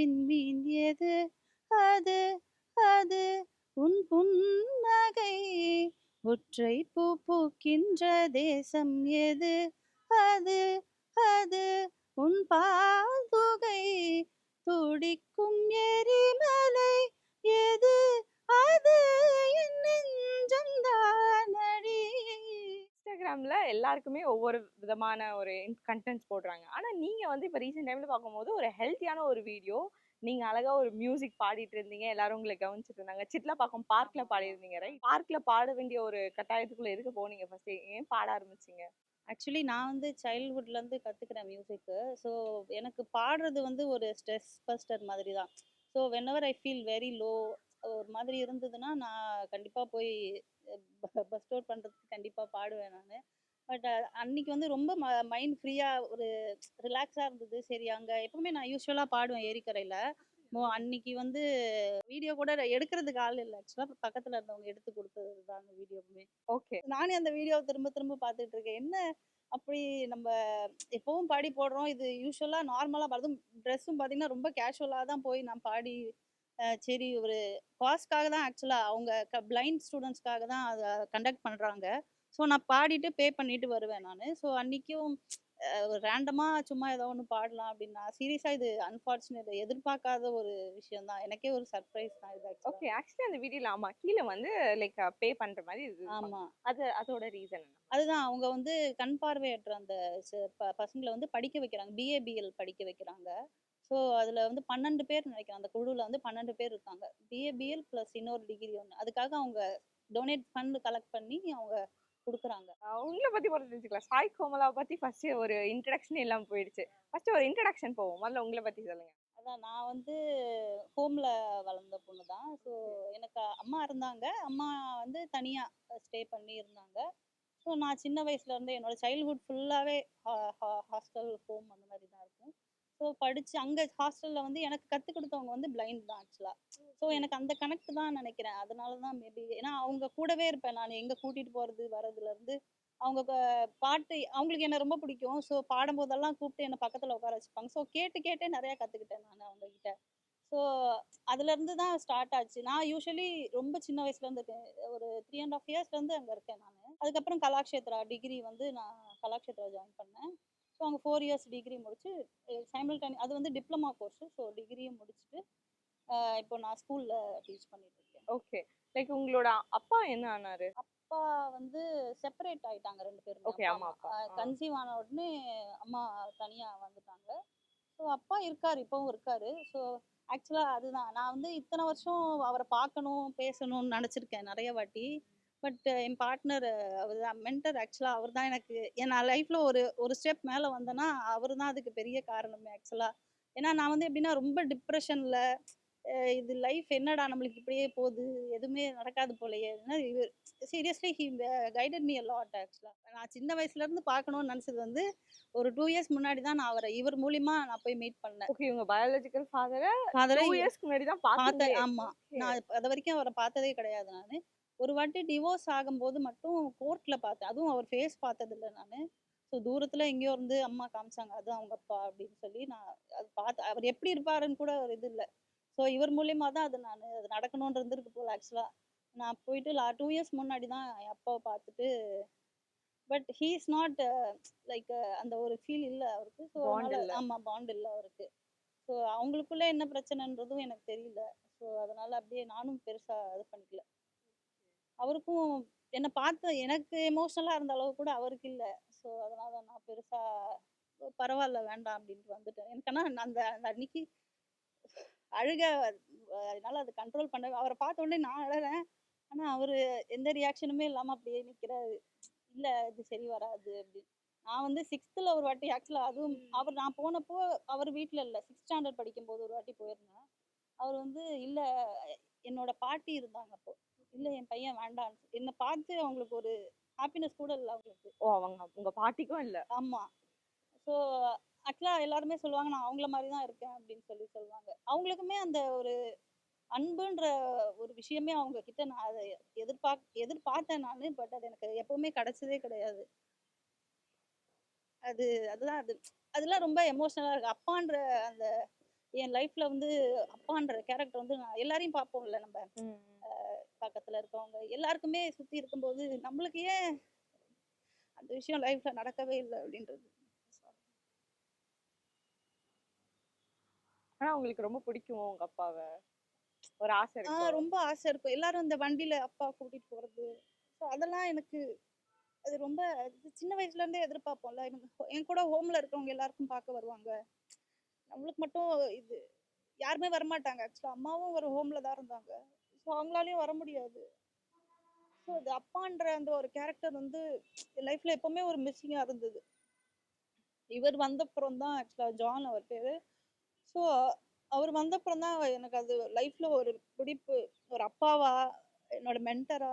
விண்மீன் எது? அது அது உன் புன்னகை. ஒற்றை பூ பூக்கின்ற தேசம் எது? அது அது உன் பாதுகை. துடிக்கும் எரிமலை எது? அது என் நெஞ்சம் தானடி. இன்ஸ்டாகிராம்ல எல்லாருக்குமே ஒவ்வொரு விதமான ஒரு கன்டென்ட்ஸ் போடுறாங்க. ஆனா நீங்க வந்து இப்ப ரீசென்ட் டைம்ல பார்க்கும்போது ஒரு ஹெல்த்தியான ஒரு வீடியோ. நீங்க அழகா ஒரு மியூசிக் பாடிட்டு இருந்தீங்க. எல்லாரும் உங்கள கவனிச்சுட்டு இருந்தாங்க. சிட்லப்பாக்கம் பார்க்ல ஆமா, ஆமா. பாடியிருந்தீங்க ரைட்? பார்க்ல பாட வேண்டிய ஒரு கட்டாயத்துக்குள்ள எதுக்கு போனீங்க ஃபர்ஸ்ட்? ஏன் பாட ஆரம்பிச்சீங்க? ஆக்சுவலி நான் வந்து சைல்ட்ஹுட்லேருந்து கத்துக்கிறேன் மியூசிக்கு. ஸோ எனக்கு பாடுறது வந்து ஒரு ஸ்ட்ரெஸ் பஸ்டர் மாதிரி தான். So whenever I feel very low ஒரு மாதிரி இருந்ததுன்னா, நான் கண்டிப்பா போய் பஸ்ட் அவுட் பண்றதுக்கு கண்டிப்பா பாடுவேன் நானு. பட் அன்னைக்கு வந்து ரொம்ப மைண்ட் ஃப்ரீயா ஒரு ரிலாக்ஸா இருந்தது. சரி அங்க எப்பவுமே நான் யூசுவலா பாடுவேன் ஏரிக்கரையில. அன்னைக்கு வந்து வீடியோ கூட எடுக்கிறதுக்கு ஆள் இல்ல. ஆக்சுவலா பக்கத்துல இருந்தவங்க எடுத்து குடுத்தது தான் அந்த வீடியோவுமே. ஓகே. நானே அந்த வீடியோவ திரும்ப திரும்ப பார்த்துட்டு இருக்கேன். என்ன அப்படி நம்ம எப்பவும் பாடி போடுறோம். இது யூசுவலா நார்மலா அதுவும் ட்ரெஸ்ஸும் பார்த்தீங்கன்னா, ரொம்ப கேஷுவலா தான் போய் நான் பாடி சரி ஒரு காஸ்க்காக தான் ஆக்சுவலா அவங்க பிளைண்ட் ஸ்டூடண்ட்ஸ்க்காக தான் அத கண்டக்ட் பண்றாங்க. ஸோ நான் பாடிட்டு பே பண்ணிட்டு வருவேன் நானு. ஸோ அன்னைக்கும் ரேண்டமா சும்மா ஏதோ ஒண்ணு பாடலாம் அப்படின்னு சீரியஸா இது அன்பார்ச்சுனேட் எதிர்பார்க்காத ஒரு விஷயம் தான். எனக்கே ஒரு சர்ப்ரைஸ் தான் இது ஆக்சுவலா. ஓகே. ஆக்சுவலி அந்த வீடியோல ஆமா. கீழ வந்து லைக் பே பண்ற மாரி இருப்பாங்க. ஆமா. அதோட ரீசன் என்ன? அதுதான் அவங்க வந்து கண் பார்வையற்ற அந்த பசங்கள வந்து படிக்க வைக்கிறாங்க. பிஏ, பிஎல் படிக்க வைக்கிறாங்க. ஸோ அதுல வந்து 12 பேர் நினைக்கிறேன். அந்த குழுவுல வந்து 12 பேர் இருக்காங்க. பிஏ, பிஎல் பிளஸ் இன்னொரு டிகிரி ஒண்ணு. அதுக்காக அவங்க டொனேட் ஃபண்ட் கலெக்ட் பண்ணி அவங்க குடுக்குறாங்க. உங்கள பத்தி முதல்ல தெரிஞ்சுக்கலாம். சாய் கோமலாவ பத்தி ஃபர்ஸ்ட் ஒரு இன்ட்ரோடக்ஷனே இல்லாம போயிடுச்சு. ஃபர்ஸ்ட் ஒரு இன்ட்ரோடக்ஷன் போவோம். முதல்ல உங்கள பத்தி சொல்லுங்க. அதான் நான் வந்து ஹோம்ல வளர்ந்த பொண்ணு தான். ஸோ எனக்கு அம்மா இருந்தாங்க. அம்மா வந்து தனியா ஸ்டே பண்ணி இருந்தாங்க. ஸோ நான் சின்ன வயசுல இருந்து என்னோட சைல்ட்ஹுட் ஃபுல்லாவே ஹா ஹா ஹாஸ்டல், ஹோம் அந்த மாரி தான் இருக்கும். ஸோ படிச்சு அங்க ஹாஸ்டல்ல வந்து எனக்கு கத்துக் குடுத்தவங்க வந்து பிளைண்ட் தான் ஆக்சுவலா. ஸோ எனக்கு அந்த கனெக்ட் தான் நெனைக்கிறேன். அதனால தான் மேபி ஏன்னா அவங்க கூடவே இருப்பேன் நானு. எங்க கூட்டிட்டு போறது, வரதுலருந்து அவங்க பாட்டு அவங்களுக்கு என்ன ரொம்ப பிடிக்கும். ஸோ பாடும்போதெல்லாம் கூப்பிட்டு என்ன பக்கத்துல உட்கார வச்சுப்பாங்க. ஸோ கேட்டு கேட்டே நெறைய கத்துக்கிட்டேன் நானு அவங்க கிட்ட. ஸோ அதுலருந்து தான் ஸ்டார்ட் ஆச்சு. நான் யூசுவலி ரொம்ப சின்ன வயசுலேருந்து இருக்கேன். ஒரு 3 1/2 இயர்ஸ்லேருந்து அங்க இருக்கேன் நானு. அதுக்கப்புறம் கலாக்ஷேத்ரா டிகிரி வந்து நான் கலாக்ஷேத்ரா ஜாயின் பண்ணேன். ஸோ அங்க 4 இயர்ஸ் டிகிரி முடிச்சு அது வந்து டிப்ளமா கோர்ஸ். ஸோ டிகிரியும் முடிச்சுட்டு, இப்போ நான் ஸ்கூல்ல டீச் பண்ணிட்டு இருக்கேன். ஓகே. லைக் உங்களோட அப்பா என்ன ஆனாரு? அப்பா வந்து செப்பரேட் ஆயிட்டாங்க 2 பேருமே. ஓகே. அப்பா, அம்மா, அம்மா. அப்பா. கன்சீவ் ஆன உடனே அம்மா தனியா வந்துட்டாங்க. ஸோ அப்பா இருக்காரு, இப்பவும் இருக்காரு. ஸோ ஆக்சுவலா அதுதான். நான் வந்து இத்தன வருஷம் அவர பார்க்கணும், பேசணும்னு நெனச்சிருக்கேன் நெறைய வாட்டி. பட் என் பார்ட்னர் அவர்தான் மென்டர் ஆக்சுவலா அவர் தான் எனக்கு நான் லைஃப்ல ஒரு ஒரு ஸ்டெப் மேல வந்தேன்னா, அவரு தான் அதுக்கு பெரிய காரணமே ஆக்சுவலா. ஏன்னா நான் வந்து எப்படின்னா ரொம்ப டிப்ரஷன்ல இது லைஃப் என்னடா நம்மளுக்கு இப்படியே போகுது. எதுவுமே நடக்காது போலயே. Seriously he guided me a lot ஆக்சுவலா. நான் சின்ன வயசுல இருந்து பார்க்கணும்னு நெனச்சது வந்து ஒரு 2 இயர்ஸ் முன்னாடி தான் நான் இவர் மூலியமா நான் போய் மீட் பண்ணேன். ஓகே. உங்க பயாலஜிக்கல் ஃபாதர ஃபாதர 2 இயர்ஸ்க்கு முன்னாடி தான் பார்த்தேன். பார்த்தீங்களே! ஆமா. ஓகே. நான் அதுவரைக்கும் அவர பார்த்ததே கிடையாது நானு. ஒரு வாட்டி டிவோர்ஸ் ஆகும்போது மட்டும் கோர்ட்ல பார்த்தேன். அதுவும் அவர் ஃபேஸ் பார்த்ததில்ல நானு. ஸோ தூரத்துல எங்கேயோ இருந்து அம்மா காமிச்சாங்க. அதான் அவங்க அப்பா அப்படின்னு சொல்லி நான் அது பார்த்து அவர் எப்படி இருப்பாருன்னு கூட ஒரு இது இல்ல. ஸோ இவர் மூலியமா தான் அது நடக்கணும்னு இருந்திருக்கு போல ஆக்சுவலா. நான் போயிட்டு 2 இயர்ஸ் முன்னாடி தான் என் அப்பாவ பார்த்துட்டு but he is not like அந்த ஒரு ஃபீல் இல்ல அவருக்கு. ஸோ பாண்ட் அதனால இல்ல. ஆமா பாண்ட் இல்ல அவருக்கு. ஸோ அவங்களுக்குள்ள என்ன பிரச்சனைன்றதும் எனக்கு தெரியல. ஸோ அதனால அப்படியே நானும் பெருசா இது பண்ணிக்கல. அவருக்கும் என்ன பார்த்து எனக்கு எமோஷனலா இருந்த அளவு கூட அவருக்கு இல்ல. ஸோ அதனால நான் பெருசா பரவால்ல வேண்டாம் அப்படின்ட்டு வந்துட்டேன். எனக்கு ஆனா அந்த அந்த அன்னைக்கு அழுக என்னால அத கண்ட்ரோல் பண்ண அவர பார்த்த உடனே நான் அழறேன். ஆனா அவரு எந்த ரியாக்ஷனுமே இல்லாம அப்படியே நிக்கிறாரு. இல்ல இது சரி வராது அப்படின்னு. நான் வந்து 6த்ல ஒரு வாட்டி ஆக்சுவலா அதுவும் நான் போனப்போ அவர் வீட்ல இல்ல. 6த் ஸ்டாண்டர்ட் படிக்கும்போது ஒரு வாட்டி போயிருந்தேன். அவர் வந்து இல்ல என்னோட பாட்டி இருந்தாங்க அப்போ. இல்ல என் பையன் வேண்டான்னு என்ன பார்த்து அவங்களுக்கு ஒரு ஹாப்பினஸ் கூட இல்ல அவங்களுக்கு. ஓ! அவங்க உங்க பாட்டிக்கும் இல்ல. ஆமா. ஸோ ஆக்சுவலா எல்லாருமே சொல்லுவாங்க, நான் அவங்கள மாரி தான் இருக்கேன் அப்படின்னு சொல்லுவாங்க. அவங்களுக்குமே அந்த ஒரு அன்புன்ற ஒரு விஷயமே அவங்க கிட்ட நான் அத எதிர்பார்த்தேன் நானு. பட் அது எனக்கு எப்பவுமே கிடைச்சதே கிடையாது. அது அதுதான் அது. அதெல்லாம் ரொம்ப எமோஷனலா இருக்கு. அப்பான்ற அந்த என் லைஃப்ல வந்து அப்பான்ற கேரக்டர் வந்து நான் எல்லாரையும் பார்ப்போம்ல நம்ம ம். பக்கத்துல இருக்கவங்க எல்லாருக்குமே சுத்தி இருக்கும்போது நம்மளுக்கு ஏன் அந்த விஷயம் லைஃப்ல நடக்கவே இல்லை அப்படின்றது. ஆனா உங்களுக்கு ரொம்ப பிடிக்குமோ உங்க அப்பாவ? ஒரு ஆசை இருக்கோ? ரொம்ப ஆசை இருக்கும். எல்லாரும் இந்த வண்டியில அப்பா கூட்டிட்டு போறது. ஸோ அதெல்லாம் எனக்கு அது ரொம்ப சின்ன வயசுல இருந்தே எதிர்பார்ப்போம்ல. என் கூட ஹோம்ல இருக்கவங்க எல்லாருக்கும் பார்க்க வருவாங்க. நம்மளுக்கு மட்டும் இது யாருமே வரமாட்டாங்க. ஆக்சுவலா அம்மாவும் ஒரு ஹோம்ல தான் இருந்தாங்க. ஸோ அவங்களாலயும் வர முடியாது. ஸோ அது அப்பான்ற அந்த ஒரு கேரக்டர் வந்து என் லைஃப்ல எப்பவுமே ஒரு மிஸ்ஸிங்கா இருந்தது. இவர் வந்தப்புறம் தான் ஆக்சுவலா ஜான் அவர் பேரு. ஸோ அவர் வந்தப்புறம் தான் எனக்கு அது லைஃப்ல ஒரு பிடிப்பு. ஒரு அப்பாவா, என்னோட மென்டரா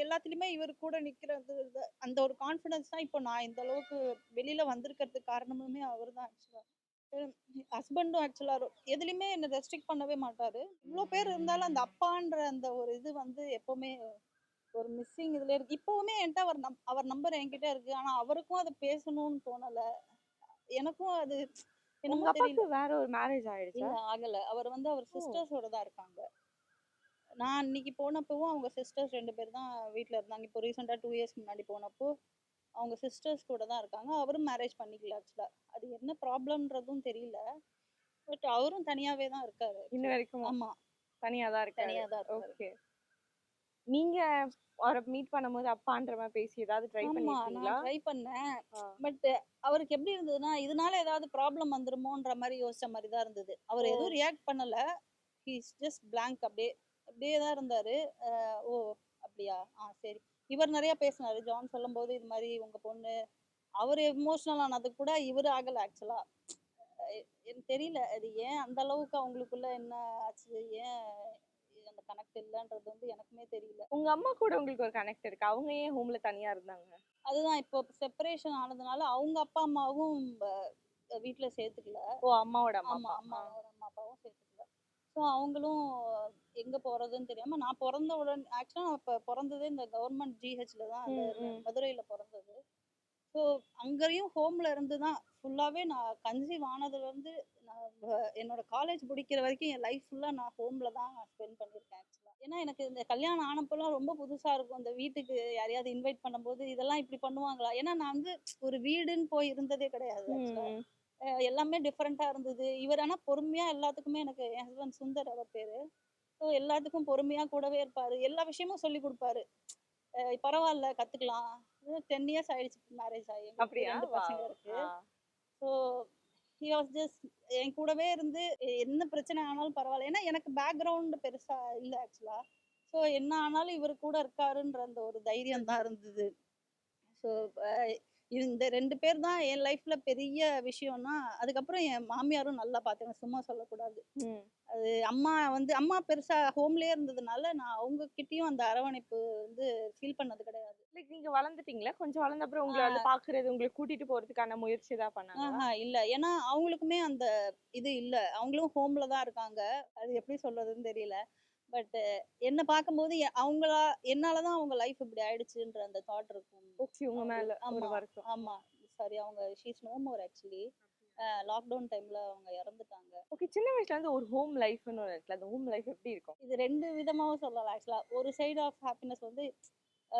எல்லாத்துலயுமே இவர் கூட நிக்கிறது அந்த ஒரு கான்ஃபிடன்ஸ் தான் இப்போ நான் இந்த அளவுக்கு வெளியில வந்திருக்கிறதுக்கு காரணமுமே அவர்தான் ஆக்சுவலா. ஹஸ்பண்டும் ஆக்சுவலா எதுலயுமே என்ன ரெஸ்ட்ரிக்ட் பண்ணவே மாட்டாரு. இவ்ளோ பேர் இருந்தாலும் அந்த அப்பான்ற அந்த ஒரு இது வந்து எப்பவுமே ஒரு மிஸ்ஸிங் இதுல இருக்கு. இப்பவுமே என்ட்ட அவர் நம்பர் என்கிட்ட இருக்கு. ஆனா அவருக்கும் அத பேசணும்னு தோணல. எனக்கும் அது உங்க என்னமோ அப்பாக்கு தெரியல. வேற ஒரு மேரேஜ் ஆயிடுச்சா? இல்ல ஆகல. அவர் வந்து அவர் ஓ! சிஸ்டர்ஸோட தான் இருக்காங்க. நான் அன்னைக்கு போனப்பவும் அவங்க சிஸ்டர்ஸ் 2 பேர் தான் வீட்ல இருந்தாங்க. இப்போ ரீசென்ட்டா 2 இயர்ஸ்க்கு முன்னாடி போனப்போ, அவங்க சிஸ்டர்ஸ் கூட தான் இருக்காங்க. அவரும் மேரேஜ் பண்ணிக்கல ஆக்சுவலா. அது என்ன ப்ராப்ளம்ன்றதும் தெரியல. பட் அவரும் தனியாவே தான் இருக்காரு இன்ன ஆக்சுவலா. வரைக்கும் ஆமா. தனியா தான் இருக்காரு. தனியா தான் இருக்காரு. ஓகே. நீங்க அவர மீட் பண்ணும்போது அப்பான்ற மாரி பேசி ஏதாவது ட்ரை ஆமா. நான் பண்ணியிருக்கீங்களா? ட்ரை பண்ணேன். ஆ. பட் அவருக்கு எப்படி இருந்ததுன்னா, இதனால ஏதாவது ப்ராப்ளம் வந்துருமோன்ற மாரி யோசிச்ச மாரி தான் இருந்தது. அவர் ஓ! எதுவும் ரியாக்ட் பண்ணல. ஹி இஸ் ஜஸ்ட் பிளாங்க் அப்படியே. அப்படியே தான் இருந்தாரு. ஓ! அப்படியா? சரி. இவர் நெறைய பேசினாரு. ஜான் சொல்லும்போது இது மாரி உங்க பொண்ணு அவரு எமோஷனல் ஆனது கூட இவரு ஆகல ஆக்சுவலா. எனக்கு தெரியல. அது ஏன் அந்த அளவுக்கு அவங்களுக்குள்ள என்ன ஆச்சு? ஏன் அந்த கனெக்ட் இல்லன்றது வந்து எனக்குமே தெரியல. உங்க அம்மா கூட உங்களுக்கு ஒரு கனெக்ட் இருக்கு. அவங்க ஏன் ஹோம்ல தனியா இருந்தாங்க? அதுதான் இப்போ செப்பரேஷன் ஆனதுனால அவங்க அப்பா, அம்மாவும் வீட்ல சேர்த்துக்கல. ஓ! அம்மாவோட அம்மா, ஆமா. அப்பா. ஆ. அம்மாவோட அம்மா, அப்பாவும் சேர்த்துக்கல. ஸோ அவங்களும் எங்க போறதுன்னு தெரியாம நான் பொறந்த உடன் ஆக்சுவலா நான் பொறந்ததே இந்த கவர்மெண்ட் ஜிஹெச்ல தான் அந்த ம், ம். மதுரையில பொறந்தது. ஸோ அங்கேயும் ஹோம்ல இருந்து தான் ஃபுல்லாவே நான் கன்சீவ் ஆனதுலேருந்து நான் என்னோட காலேஜ் முடிக்கிற வரைக்கும் என் லைஃப் ஃபுல்லா நான் ஹோம்ல தான் ஸ்பெண்ட் பண்ணியிருக்கேன் ஆக்சுவலா. ஏன்னா எனக்கு இந்த கல்யாணம் ஆனப்போலாம் ரொம்ப புதுசா இருக்கும். இந்த வீட்டுக்கு யாரையாவது இன்வைட் பண்ணும்போது இதெல்லாம் இப்படி பண்ணுவாங்களா? ஏன்னா நான் வந்து ஒரு வீடுன்னு போய் இருந்ததே கிடையாது ஆக்சுவலா. ம். எல்லாமே டிஃபரெண்ட்டா இருந்தது. இவர் ஆனா பொறுமையா எல்லாத்துக்குமே எனக்கு என் ஹஸ்பண்ட் சுந்தர் அவர் பேரு. ஸோ எல்லாத்துக்கும் பொறுமையா கூடவே இருப்பாரு. எல்லா விஷயமும் சொல்லிக் குடுப்பாரு. பரவால்ல கத்துக்கலாம். 10 இயர்ஸ் ஆயிடுச்சு மேரேஜ் ஆகி. எங்களுக்கு அப்படியா? 2 பசங்க வாவ்! இருக்கு. ஆ. ஸோ ஹி வாஸ் ஜஸ்ட் என் கூடவே இருந்து என்ன பிரச்சனை ஆனாலும் பரவால்ல. ஏன்னா எனக்கு பேக்கிரவுண்ட் பெருசா இல்ல ஆக்சுவலா. ஸோ என்ன ஆனாலும் இவரு கூட இருக்காருன்ற அந்த ஒரு தைரியம் தான் இருந்தது. ஸோ அ இந்த 2 பேர் தான் என் லைஃப்ல பெரிய விஷயம்னா, அதுக்கப்புறம் என் மாமியாரும் நல்லா பார்த்துக்குவேன். சும்மா சொல்லக்கூடாது. ம். அது அம்மா பெருசா ஹோம்லயே இருந்ததுனால, நான் அவங்க கிட்டயும் அந்த அரவணைப்பு வந்து ஃபீல் பண்ணது கிடையாது. லைக் நீங்க வளர்ந்துட்டீங்களா? கொஞ்சம் வளர்ந்த அப்புறம் உங்கள வந்து ஆ பாக்குறது, உங்கள கூட்டிட்டு போறதுக்கான முயற்சி ஏதாவது பண்ணாங்களா? இல்ல. ஏன்னா அவங்களுக்குமே அந்த இது இல்ல. அவங்களும் ஹோம்ல தான் இருக்காங்க. அது எப்படி சொல்றதுன்னு தெரியல. பட் என்ன பார்க்கும்போது என்னால தான் அவங்க லைஃப் இப்படி ஆயிடுச்சுன்ற அந்த தாட் இருக்கும் ஓகே. உங்க மேல அவங்களுக்கு. ஒரு ஆமா, வருத்தம். ஆமா. சாரி அவங்க she is no more actually. Lockdown டைம்ல அவங்க இறந்துட்டாங்க. ஓகே. சின்ன வயசுல இருந்து ஒரு ஹோம் லைஃப்ன்னு ஒண்ணு இருக்குல்ல. அந்த ஹோம் லைஃப் எப்படி இருக்கும்? இது 2 விதமாவும் சொல்லலாம் ஆக்சுவலா. ஒரு சைடு ஆஃப் ஹாப்பினஸ் வந்து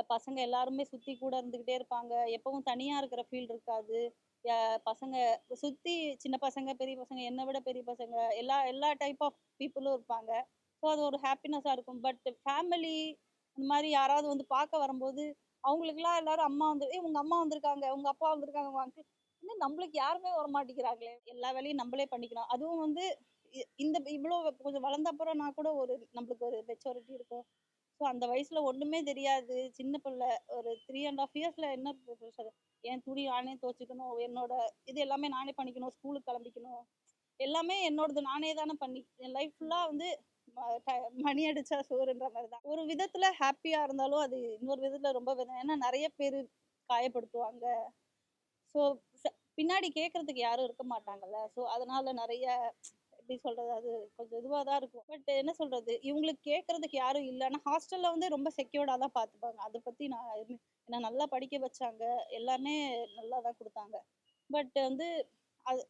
பசங்க எல்லாருமே சுத்தி கூட இருந்துகிட்டே இருப்பாங்க. எப்பவும் தனியா இருக்கிற ஃபீல் இருக்காது. ய பசங்க சுத்தி சின்ன பசங்க, பெரிய பசங்க, என்ன விட பெரிய பசங்க எல்லா எல்லா டைப் ஆஃப் பீப்பிளும் இருப்பாங்க. ஸோ அது ஒரு ஹாப்பினஸ்ஸா இருக்கும். பட் ஃபேமிலி இந்த மாரி யாராவது வந்து பார்க்க வரும்போது, அவங்களுக்கெல்லாம் எல்லாரும் அம்மா வந்து "ஏய் உங்க அம்மா வந்திருக்காங்க, உங்க அப்பா வந்திருக்காங்க, உங்க அங்கிள்" என்ன நம்மளுக்கு யாருமே வரமாட்டேங்கிறாங்களே! எல்லா வேலையும் நம்மளே பண்ணிக்கணும். அதுவும் வந்து இந்த இவ்ளோ கொஞ்சம் வளர்ந்த அப்புறம் நான் கூட ஒரு நம்மளுக்கு ஒரு மெச்சூரிட்டி இருக்கும். ஸோ அந்த வயசுல ஒண்ணுமே தெரியாது. சின்ன பிள்ளை. ஒரு 3 1/2 இயர்ஸ்ல என்ன ப்ரொஃபஷர் என் துணி நானே துவைச்சுக்கணும். என்னோட இது எல்லாமே நானே பண்ணிக்கணும். ஸ்கூலுக்கு கிளம்பிக்கணும். எல்லாமே என்னோடது நானே தானே என் லைஃப் ஃபுல்லா வந்து ம ட மணி அடிச்சா சோறுன்ற மாரி தான். ஒரு விதத்துல ஹேப்பியா இருந்தாலும், அது இன்னொரு விதத்துல ரொம்ப ஏன்னா நெறைய பேரு காயப்படுத்துவாங்க. ஸோ பின்னாடி கேட்கறதுக்கு யாரும் இருக்க மாட்டாங்கல்ல. ஸோ அதனால நெறைய எப்படி சொல்றது? அது கொஞ்சம் இதுவா தான் இருக்கும். பட் என்ன சொல்றது? இவங்களுக்கு கேட்கறதுக்கு யாரும் இல்ல. ஆனா ஹாஸ்டல்ல வந்து ரொம்ப செக்யூர்டா தான் பார்த்துப்பாங்க. அத பத்தி நான் என்ன நல்லா படிக்க வச்சாங்க. எல்லாமே நல்லா தான் குடுத்தாங்க. பட் வந்து அது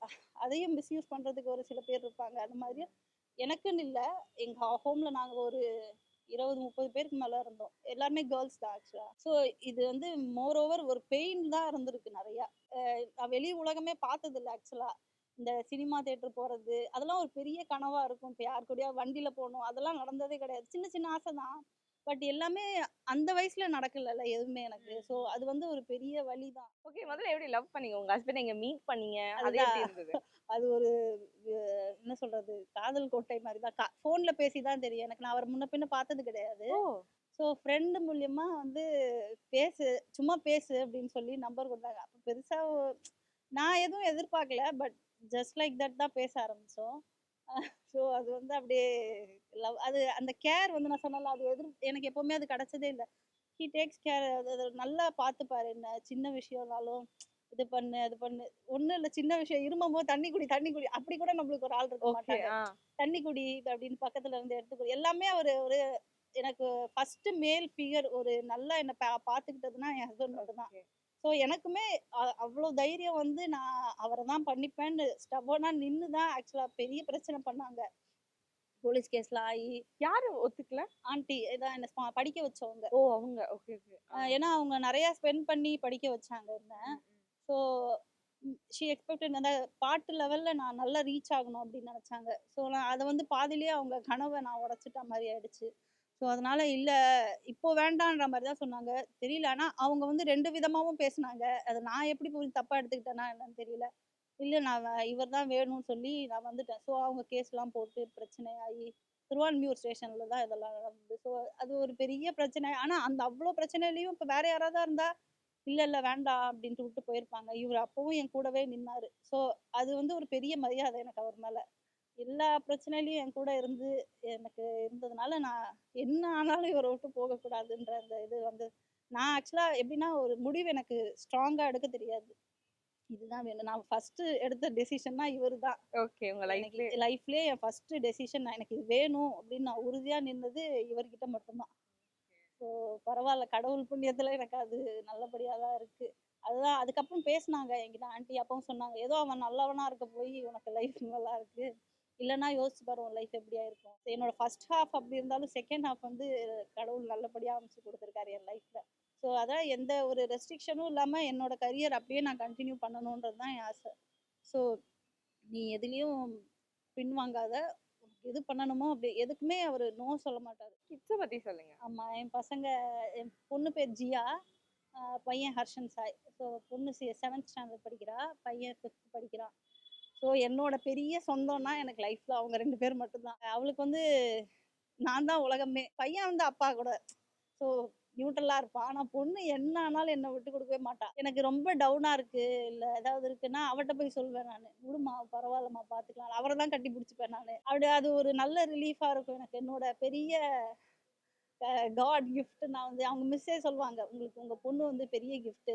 அதையும் மிஸ்யூஸ் பண்றதுக்கு ஒரு சில பேர் இருப்பாங்க. அந்த மாதிரி எனக்குன்னு இல்ல. எங்க ஹோம்ல நாங்க ஒரு 20, 30 பேருக்கு மேல இருந்தோம். எல்லாருமே கேர்ள்ஸ் தான் ஆக்சுவலா. ஸோ இது வந்து மோர் ஓவர் ஒரு பெயின் தான் இருந்திருக்கு நெறையா. நான் வெளி உலகமே பார்த்ததில்ல ஆக்சுவலா. இந்த சினிமா தியேட்டர் போறது, அதெல்லாம் ஒரு பெரிய கனவா இருக்கும். இப்ப யார் கூடயாவது வண்டியில போணும், அதெல்லாம் நடந்ததே கிடையாது. சின்ன சின்ன ஆசை தான். பட் எல்லாமே அந்த வயசுல நடக்கலல்ல எதுவுமே எனக்கு. ஸோ அது வந்து ஒரு பெரிய வலி தான். ஓகே. முதல்ல எப்படி லவ் பண்ணீங்க? உங்க ஹஸ்பண்ட் எங்க மீட் பண்ணீங்க? அது எப்படி அதுதான். இருந்தது? அது ஒரு என்ன சொல்றது? காதல் கோட்டை மாரி தான். ஃபோன்ல பேசி தான் தெரியும். எனக்கு நான் அவர முன்ன பின்ன பார்த்தது கிடையாது. ஓ! ஸோ ஃப்ரெண்ட் மூலியமா வந்து பேசு, சும்மா பேசு அப்படின்னு சொல்லி நம்பர் குடுத்தாங்க. அப்ப பெருசா நான் எதுவும் எதிர்பார்க்கல. பட் ஜஸ்ட் லைக் தட் தான் பேச ஆரம்பிச்சோம். ஸோ அது வந்து அப்படியே அது அந்த கேர் வந்து நான் சொன்னேன்ல, அது எனக்கு எப்பவுமே அது கிடைச்சதே இல்ல. He takes care. அது அது நல்லா பார்த்துப்பாரு என்ன. சின்ன விஷயம்னாலும் இது பண்ணு, அது பண்ணு. ஒண்ணும் இல்ல சின்ன விஷயம் இருமும்போது தண்ணி குடி, தண்ணி குடி. அப்படி கூட நம்மளுக்கு ஒரு ஆள் இருக்க ஓகே. மாட்டாங்க. ஆ. தண்ணி குடி அப்படின்னு பக்கத்துல இருந்து எடுத்து குடி. எல்லாமே அவரு ஒரு எனக்கு ஃபர்ஸ்ட் மேல் ஃபிகர் ஒரு நல்லா என்ன பார்த்துக்கிட்டதுன்னா என் ஹஸ்பண்ட் மட்டும் தான். ஓகே. ஸோ எனக்குமே அவ்ளோ தைரியம் வந்து நான் அவர தான் பண்ணிப்பேன்னு ஸ்டபர்னா நின்னு தான் ஆக்சுவலா பெரிய பிரச்சனை பண்ணாங்க. போலீஸ் கேஸ்லாம் ஆயி, யாரு ஒத்துக்கல? ஆன்டி இதான் என்ன படிக்க வச்சவங்க. ஓ! அவங்க. Okay, okay. ஆ. ஏன்னா அவங்க நெறையா ஸ்பெண்ட் பண்ணி படிக்க வச்சாங்க என்ன. ம், ம். ஸோ ஷி எக்ஸ்பெக்டட் அந்த பாட்டு லெவல்ல நான் நல்லா ரீச் ஆகணும் அப்படின்னு நெனச்சாங்க. ஸோ நான் அத வந்து பாதியிலேயே அவங்க கனவ நான் உடைச்சுட்ட மாரி ஆயிடுச்சு. ஸோ அதனால இல்ல இப்போ வேண்டான்ற மாரி தான் சொன்னாங்க. தெரியல. ஆனா அவங்க வந்து 2 விதமாவும் பேசுனாங்க. அத நான் எப்படி தப்பா எடுத்துக்கிட்டேனா என்னன்னு தெரியல. இல்ல நான் இவர் தான் வேணும்னு சொல்லி நான் வந்துட்டேன். ஸோ அவங்க கேஸ்லாம் போட்டு பிரச்சனையாயி, திருவான்மியூர் ஸ்டேஷன்ல தான் இதெல்லாம் நடந்தது. ஸோ அது ஒரு பெரிய பிரச்சனை. ஆனா அந்த அவ்ளோ பிரச்சனையிலயும் இப்ப வேற யாராவதா இருந்தா, இல்ல இல்ல வேண்டாம் அப்படின்ட்டு விட்டு போயிருப்பாங்க. இவரு அப்பவும் என் கூடவே நின்னாரு. ஸோ அது வந்து ஒரு பெரிய மரியாதை எனக்கு அவர் மேல. எல்லா பிரச்சனையிலயும் என் கூட இருந்து எனக்கு இருந்ததுனால, நான் என்ன ஆனாலும் இவர விட்டு போகக்கூடாதுன்ற அந்த இது வந்து நான் ஆக்சுவலா எப்படின்னா ஒரு முடிவு எனக்கு ஸ்ட்ராங்கா எடுக்க தெரியாது. இதுதான் வேணும். நான் ஃபர்ஸ்ட்டு எடுத்த டெசிஷன்னா இவரு தான். ஓகே. உங்க எனக்கு லைஃப்லயே லைஃப்லயே என் ஃபர்ஸ்ட்டு டெசிஷன் எனக்கு இது வேணும் அப்படின்னு நான் உறுதியா நின்னது இவர்கிட்ட மட்டும் தான். ஸோ பரவால்ல. கடவுள் புண்ணியத்துல எனக்கு அது நல்லபடியா தான் இருக்கு. அதுதான் அதுக்கப்புறம் பேசுனாங்க என்கிட்ட ஆன்டி அப்பவும் சொன்னாங்க. ஏதோ அவன் நல்லவனா இருக்க போய் உனக்கு லைஃப் நல்லா இருக்கு. இல்லன்னா யோசிச்சு பாரு உன் லைஃப் எப்படியா இருக்கும். என்னோட ஃபர்ஸ்ட் ஹால்ஃப் அப்படி இருந்தாலும் செகண்ட் ஹால்ஃப் வந்து கடவுள் நல்லபடியா அமைச்சு குடுத்துருக்காரு என் லைஃப்ல. ஸோ அதான் எந்த ஒரு ரெஸ்ட்ரிக்ஷனும் இல்லாம என்னோட கரியர் அப்படியே நான் கன்டின்யூ பண்ணணுன்றது தான் என் ஆசை. ஸோ நீ எதுலயும் பின்வாங்காத. உனக்கு எது பண்ணணுமோ அப்படி எதுக்குமே அவரு நோ சொல்ல மாட்டாரு. கிட்ஸ பத்தி சொல்லுங்க. ஆமா. என் பொண்ணு பேர் ஜியா. பையன் ஹர்ஷன் சாய். ஸோ பொண்ணு 7த் ஸ்டாண்டர்ட் படிக்கிறா. பையன் 5த் படிக்கிறான். ஸோ என்னோட பெரிய சொந்தம்னா எனக்கு லைஃப்ல அவங்க 2 பேர் மட்டும் தான். அவளுக்கு வந்து நான் தான் உலகமே. பையன் வந்து அப்பா கூட. ஸோ நியூட்ரலா இருப்பான். ஆனா பொண்ணு என்ன ஆனாலும் என்ன விட்டு குடுக்கவே மாட்டா. எனக்கு ரொம்ப டவுனா இருக்கு, இல்ல ஏதாவது இருக்குன்னா அவட்ட போய் சொல்வேன் நானு. "விடுமா பரவால்லம்மா பார்த்துக்கலாம்." அவர தான் கட்டி பிடிச்சுப்பேன் நானு. அப்படி அது ஒரு நல்ல ரிலீஃபா இருக்கும் எனக்கு. என்னோட பெரிய காட் கிஃப்ட் நான் வந்து அவங்க மிஸ்ஸே சொல்லுவாங்க. "உங்களுக்கு உங்க பொண்ணு வந்து பெரிய கிஃப்ட்."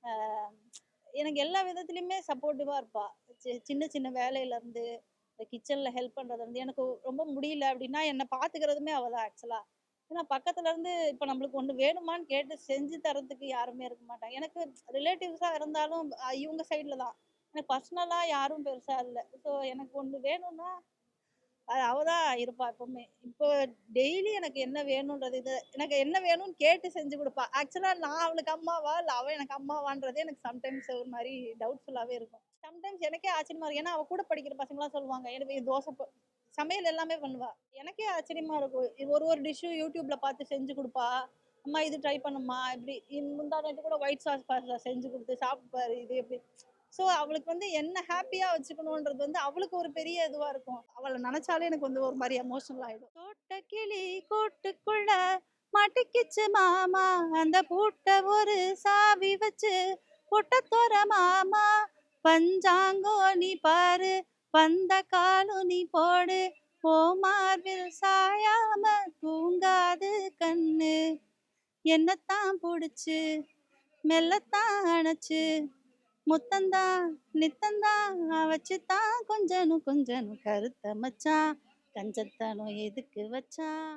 அ எனக்கு எல்லா விதத்துலயுமே சப்போர்ட்டிவா இருப்பா. சின்ன சின்ன வேலையில இருந்து, இந்த கிச்சன்ல ஹெல்ப் பண்றதுல இருந்து, எனக்கு ரொம்ப முடியல அப்படின்னா, என்ன பார்த்துக்கிறதுமே அவ தான் ஆக்சுவலா. ஏன்னா பக்கத்துல இருந்து இப்ப நம்மளுக்கு ஒண்ணு வேணுமான்னு கேட்டு செஞ்சு தர்றதுக்கு யாருமே இருக்க மாட்டாங்க. எனக்கு ரிலேட்டிவ்ஸா இருந்தாலும் இவங்க சைட்ல தான். எனக்கு பர்சனலா யாரும் பெருசா இல்ல. ஸோ எனக்கு ஒண்ணு வேணும்னா அவ தான் இருப்பா எப்பவுமே. இப்போ டெய்லி எனக்கு என்ன வேணும்ன்றது எனக்கு என்ன வேணும்னு கேட்டு செஞ்சு குடுப்பா. ஆக்சுவலா நான் அவளுக்கு அம்மாவா? இல்ல அவ எனக்கு அம்மாவான்றதே எனக்கு சம்டைம்ஸ் ஒரு மாரி டவுட்ஃபுல்லாவே இருக்கும். சம்டைம்ஸ் எனக்கே ஆச்சரியமா இருக்கும். ஏன்னா அவ கூட படிக்கிற பசங்கலாம் சொல்லுவாங்க. எனக்கு தோசை சமையல் எல்லாமே பண்ணுவா. எனக்கே ஆச்சரியமா இருக்கும். ஒரு ஒரு டிஷ்ஷும் YouTubeல பார்த்து செஞ்சு குடுப்பா. அம்மா இது ட்ரை பண்ணும்மா. இப்படி முந்தா நேத்து கூட ஒயிட் சாஸ் பாஸ்தா செஞ்சு குடுத்து சாப்பிட்டு பாரு. இது எப்படி ஸோ அவளுக்கு வந்து என்ன ஹேப்பியா வச்சுக்கணுன்றது வந்து அவளுக்கு ஒரு பெரிய இதுவா இருக்கும். அவள நெனச்சாலே எனக்கு வந்து ஒரு மாரி எமோஷனல் ஆயிடும். தோட்டக்கிளி கூட்டுக்குள்ள மாட்டிக்கிச்சு மாமா, அந்த பூட்ட ஒரு சாவி வச்சு பூட்ட தொற மாமா, பஞ்சாங்கோ நீ பாரு, வந்த காலும் நீ போடு, ஓ மார்பில் சாயாம தூங்காது கண்ணு, என்னத்தான் புடிச்சு மெல்லத்தான் அணைச்சு முத்தந்தான் நித்தந்தான் வச்சுதான் கொஞ்சனும் கொஞ்சனும் கருத்த மச்சான் கஞ்சத்தனம் எதுக்கு வச்சான்.